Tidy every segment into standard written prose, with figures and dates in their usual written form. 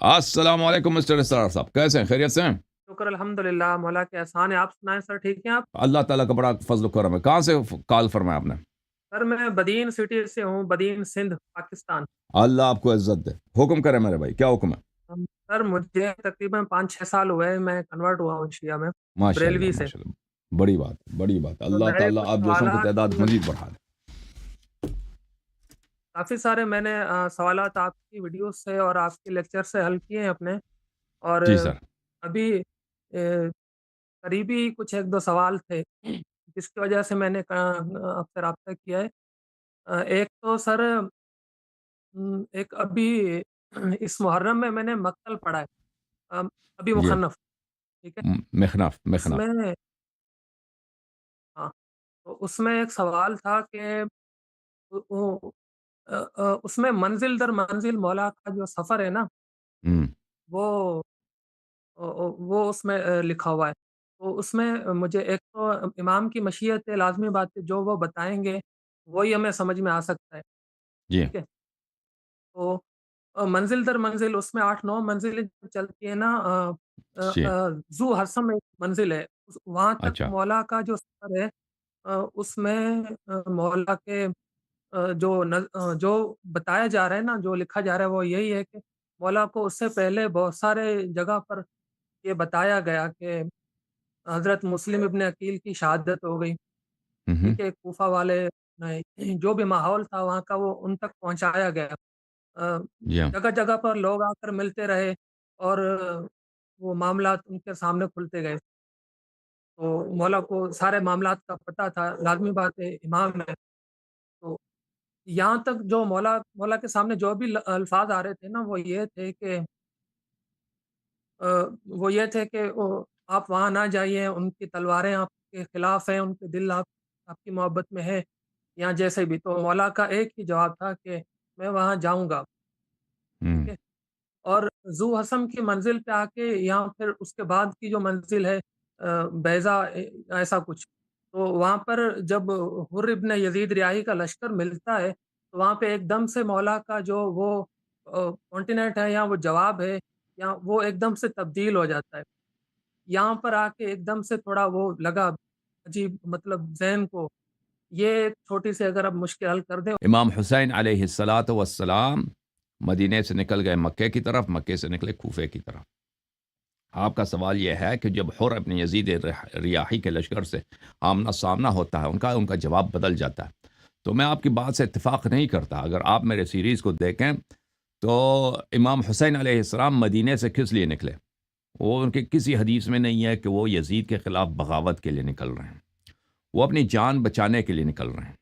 السلام علیکم مسٹر اسرار صاحب، کیسے ہیں؟ خیریت سے ہیں؟ شکر الحمدللہ مولا کے احسان ہے. آپ سنائیں سر، ٹھیک ہیں آپ؟ اللہ تعالیٰ کا بڑا فضل و کرم ہے. کہاں سے کال فرمایا آپ نے؟ سر میں بدین سٹی سے ہوں، بدین سندھ پاکستان. اللہ آپ کو عزت دے. حکم کرے میرے بھائی، کیا حکم ہے؟ سر مجھے تقریباً 5-6 سال ہوئے، میں کنورٹ ہوا ہوں شیعہ میں، ماشاء اللہ بریلوی سے. ماشاء اللہ. بڑی بات بڑی بات. تو اللہ میرے تعالیٰ کچھ آپ جیسوں کی سوالات، تعداد مزید بڑھا دے. کافی سارے میں نے سوالات آپ کی ویڈیوز سے اور آپ کے لیکچر سے حل کیے ہیں اپنے. اور جی سر. ابھی قریبی کچھ ایک دو سوال تھے جس کی وجہ سے میں نے آپ سے رابطہ کیا ہے. ایک تو سر، ایک ابھی اس محرم میں نے مقتل پڑھا ہے، ابھی جی. مخنف. ٹھیک ہے. مخنف اس مخنف. میں ہاں، تو اس میں ایک سوال تھا کہ اس میں منزل در منزل مولا کا جو سفر ہے نا، ہم، وہ وہ اس میں لکھا ہوا ہے. تو اس میں مجھے ایک تو امام کی مشیت ہے، لازمی بات ہے، جو وہ بتائیں گے وہی ہمیں سمجھ میں آ سکتا ہے. جی. ٹھیک ہے. تو منزل در منزل اس میں 8-9 منزلیں چلتی ہیں نا. جی. ذو حرسم ایک منزل ہے، وہاں تک اچھا. مولا کا جو سفر ہے، اس میں مولا کے جو بتایا جا رہا ہے نا، جو لکھا جا رہا ہے وہ یہی ہے کہ مولا کو اس سے پہلے بہت سارے جگہ پر یہ بتایا گیا کہ حضرت مسلم ابن عقیل کی شہادت ہو گئی. ہم، ٹھیک ہے. کوفہ والے جو بھی ماحول تھا وہاں کا وہ ان تک پہنچایا گیا. آ، جی. جگہ جگہ پر لوگ آ کر ملتے رہے اور وہ معاملات ان کے سامنے کھلتے گئے. تو مولا کو سارے معاملات کا پتہ تھا، لازمی بات ہے، امام ہے. تو یہاں تک جو مولا کے سامنے جو بھی الفاظ آ رہے تھے نا، آ، وہ یہ تھے کہ آپ وہاں نہ جائیے، ان کی تلواریں آپ کے خلاف ہیں، ان کے دل آپ کی محبت میں ہے، یا جیسے بھی. تو مولا کا ایک ہی جواب تھا کہ میں وہاں جاؤں گا. ٹھیک ہم، ہے. اور ذو حسم کی منزل پہ آ کے، یا پھر اس کے بعد کی جو منزل ہے بیضا، ایسا کچھ. تو وہاں پر جب حر ابن یزید ریاحی کا لشکر ملتا ہے، تو وہاں پہ ایک دم سے مولا کا جو وہ کانٹیننٹ ہے یا وہ جواب ہے، یا وہ ایک دم سے تبدیل ہو جاتا ہے. یہاں پر آ کے ایک دم سے تھوڑا وہ لگا عجیب، مطلب ذہن کو. یہ ایک چھوٹی سی اگر آپ مشکل حل کر دیں. امام حسین علیہ الصلاۃ والسلام مدینے سے نکل گئے مکے کی طرف، مکے سے نکلے کوفے کی طرف. آپ کا سوال یہ ہے کہ جب حر ابن یزید ریاحی کے لشکر سے آمنا سامنا ہوتا ہے، ان کا جواب بدل جاتا ہے. تو میں آپ کی بات سے اتفاق نہیں کرتا. اگر آپ میرے سیریز کو دیکھیں تو امام حسین علیہ السلام مدینے سے کس لیے نکلے؟ وہ ان کے کسی حدیث میں نہیں ہے کہ وہ یزید کے خلاف بغاوت کے لیے نکل رہے ہیں. وہ اپنی جان بچانے کے لیے نکل رہے ہیں.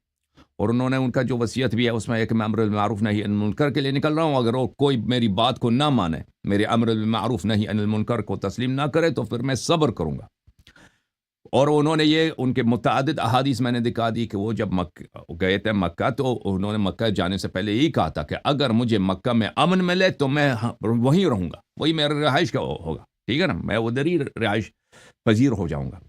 اور انہوں نے ان کا جو وصیت بھی ہے اس میں ایک میں امر بالمعروف نہی عن المنکر کے لیے نکل رہا ہوں. اگر وہ کوئی میری بات کو نہ مانے، میرے امر بالمعروف نہی عن المنکر کو تسلیم نہ کرے، تو پھر میں صبر کروں گا. اور انہوں نے یہ ان کے متعدد احادیث میں نے دکھا دی کہ وہ جب گئے تھے مکہ، تو انہوں نے مکہ جانے سے پہلے یہی کہا تھا کہ اگر مجھے مکہ میں امن ملے تو میں وہیں رہوں گا، وہی میرا رہائش کا ہوگا. ٹھیک ہے نا، میں ادھر ہی رہائش پذیر ہو جاؤں گا.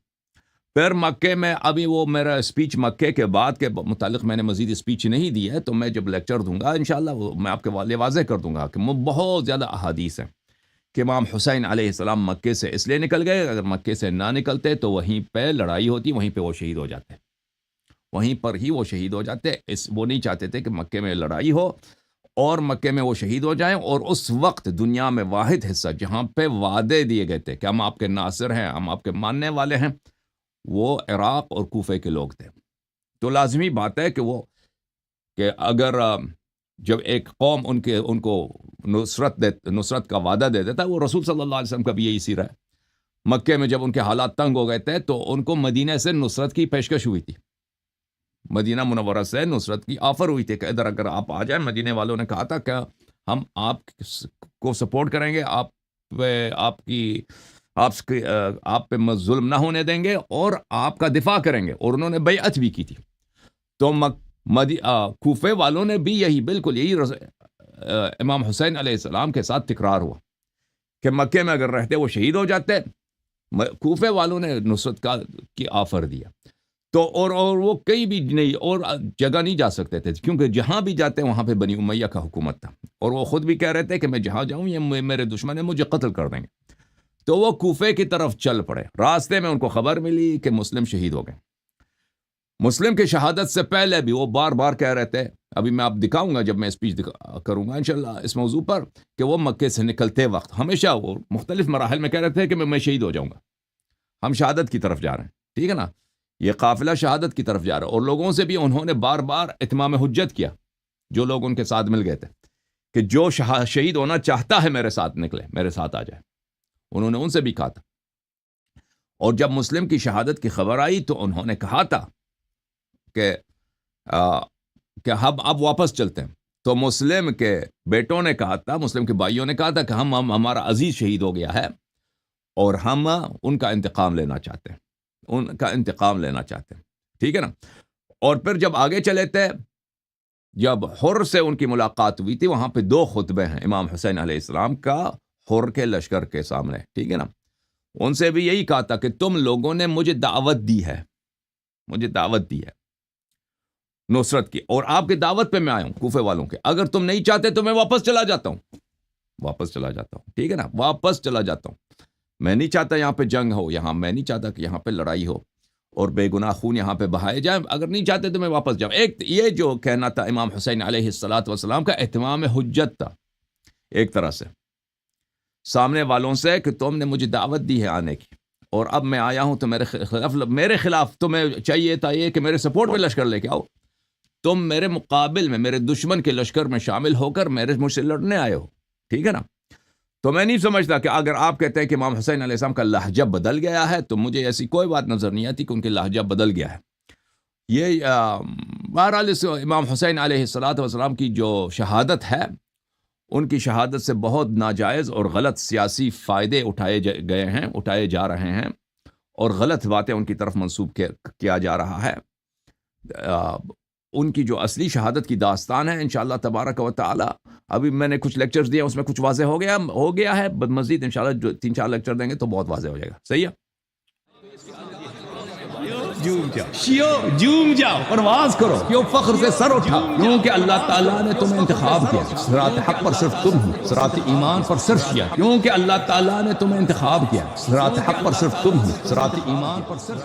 پھر مکے میں ابھی وہ میرا اسپیچ مکے کے بعد کے متعلق میں نے مزید اسپیچ نہیں دی ہے، تو میں جب لیکچر دوں گا انشاءاللہ وہ میں آپ کے والے واضح کر دوں گا کہ بہت زیادہ احادیث ہیں کہ امام حسین علیہ السلام مکے سے اس لیے نکل گئے. اگر مکے سے نہ نکلتے تو وہیں پہ لڑائی ہوتی، وہیں پہ وہ شہید ہو جاتے، وہیں پر ہی وہ شہید ہو جاتے. وہ نہیں چاہتے تھے کہ مکے میں لڑائی ہو اور مکے میں وہ شہید ہو جائیں. اور اس وقت دنیا میں واحد حصہ جہاں پہ وعدے دیے گئے تھے کہ ہم آپ کے ناصر ہیں، ہم آپ کے ماننے والے ہیں، وہ عراق اور کوفے کے لوگ تھے. تو لازمی بات ہے کہ اگر جب ایک قوم ان کو نصرت کا وعدہ دے دیتا ہے، وہ رسول صلی اللہ علیہ وسلم کا بھی یہی سیرہ ہے. مکے میں جب ان کے حالات تنگ ہو گئے تھے تو ان کو مدینہ سے نصرت کی پیشکش ہوئی تھی، مدینہ منورہ سے نصرت کی آفر ہوئی تھی کہ ادھر اگر آپ آ جائیں. مدینہ والوں نے کہا تھا کہ ہم آپ کو سپورٹ کریں گے، آپ پہ ظلم نہ ہونے دیں گے اور آپ کا دفاع کریں گے. اور انہوں نے بیعت بھی کی تھی. تو کوفے والوں نے بھی بالکل یہی امام حسین علیہ السلام کے ساتھ تکرار ہوا کہ مکے میں اگر رہتے وہ شہید ہو جاتے. کوفے والوں نے نصرت کی آفر دیا. تو اور وہ کہیں بھی نہیں اور جگہ نہیں جا سکتے تھے، کیونکہ جہاں بھی جاتے وہاں پہ بنی امیہ کا حکومت تھا، اور وہ خود بھی کہہ رہے تھے کہ میں جہاں جاؤں یہ میرے دشمن ہیں، مجھے قتل کر دیں گے۔ تو وہ کوفے کی طرف چل پڑے، راستے میں ان کو خبر ملی کہ مسلم شہید ہو گئے۔ مسلم کی شہادت سے پہلے بھی وہ بار بار کہہ رہے تھے، ابھی میں آپ دکھاؤں گا جب میں اسپیچ کروں گا انشاءاللہ اس موضوع پر، کہ وہ مکے سے نکلتے وقت ہمیشہ وہ مختلف مراحل میں کہہ رہے تھے کہ میں شہید ہو جاؤں گا، ہم شہادت کی طرف جا رہے ہیں، ٹھیک ہے نا، یہ قافلہ شہادت کی طرف جا رہا ہے۔ اور لوگوں سے بھی انہوں نے بار بار اتمام حجت کیا، جو لوگ ان کے ساتھ مل گئے تھے، کہ جو شہید ہونا چاہتا ہے میرے ساتھ نکلے، میرے ساتھ آ جائے، انہوں نے ان سے بھی کہا تھا۔ اور جب مسلم کی شہادت کی خبر آئی تو انہوں نے کہا تھا کہ اب واپس چلتے ہیں۔ تو مسلم کے بیٹوں نے کہا تھا، مسلم کے بھائیوں نے کہا تھا کہ ہمارا عزیز شہید ہو گیا ہے اور ہم ان کا انتقام لینا چاہتے ہیں، ان کا انتقام لینا چاہتے ہیں، ٹھیک ہے نا۔ اور پھر جب آگے چلے تھے، جب حر سے ان کی ملاقات ہوئی تھی، وہاں پہ 2 خطبے ہیں امام حسین علیہ السلام کا حر کے لشکر کے سامنے، ٹھیک ہے نا۔ ان سے بھی یہی کہا تھا کہ تم لوگوں نے مجھے دعوت دی ہے، مجھے دعوت دی ہے نصرت کی، اور آپ کی دعوت پہ میں آیا ہوں کوفے والوں کے، اگر تم نہیں چاہتے تو میں واپس چلا جاتا ہوں، واپس چلا جاتا ہوں، ٹھیک ہے نا، واپس چلا جاتا ہوں۔ میں نہیں چاہتا یہاں پہ جنگ ہو، یہاں میں نہیں چاہتا کہ یہاں پہ لڑائی ہو اور بے گناہ خون یہاں پہ بہائے جائیں، اگر نہیں چاہتے تو میں واپس جاؤں۔ ایک یہ جو کہنا تھا امام حسین علیہ السلام کا اتمام حجت تھا، ایک طرح سے سامنے والوں سے، کہ تم نے مجھے دعوت دی ہے آنے کی، اور اب میں آیا ہوں تو میرے خلاف تمہیں چاہیے تھا یہ کہ میرے سپورٹ میں لشکر لے کے آؤ، تم میرے مقابل میں میرے دشمن کے لشکر میں شامل ہو کر مجھ سے لڑنے آئے ہو، ٹھیک ہے نا۔ تو میں نہیں سمجھتا کہ اگر آپ کہتے ہیں کہ امام حسین علیہ السلام کا لہجہ بدل گیا ہے، تو مجھے ایسی کوئی بات نظر نہیں آتی کہ ان کے لہجہ بدل گیا ہے۔ یہ بہرحال امام حسین علیہ السلام کی جو شہادت ہے، ان کی شہادت سے بہت ناجائز اور غلط سیاسی فائدے اٹھائے جا رہے ہیں، اور غلط باتیں ان کی طرف منسوب کیا جا رہا ہے۔ ان کی جو اصلی شہادت کی داستان ہے انشاءاللہ تبارک و تعالی، ابھی میں نے کچھ لیکچرز دیے، اس میں کچھ واضح ہو گیا ہے، مزید انشاءاللہ جو 3-4 لیکچر دیں گے تو بہت واضح ہو جائے گا، صحیح ہے۔ جھوم جاؤ، پرواز کرو، کیوں فخر سے سر اٹھا، کیونکہ اللہ تعالیٰ نے تمہیں انتخاب کیا، صراط حق پر صرف تم ہو، صراط ایمان پر صرف کیا، کیونکہ اللہ تعالیٰ نے تمہیں انتخاب کیا، صراط حق پر صرف تم ہو، صراط ایمان پر صرف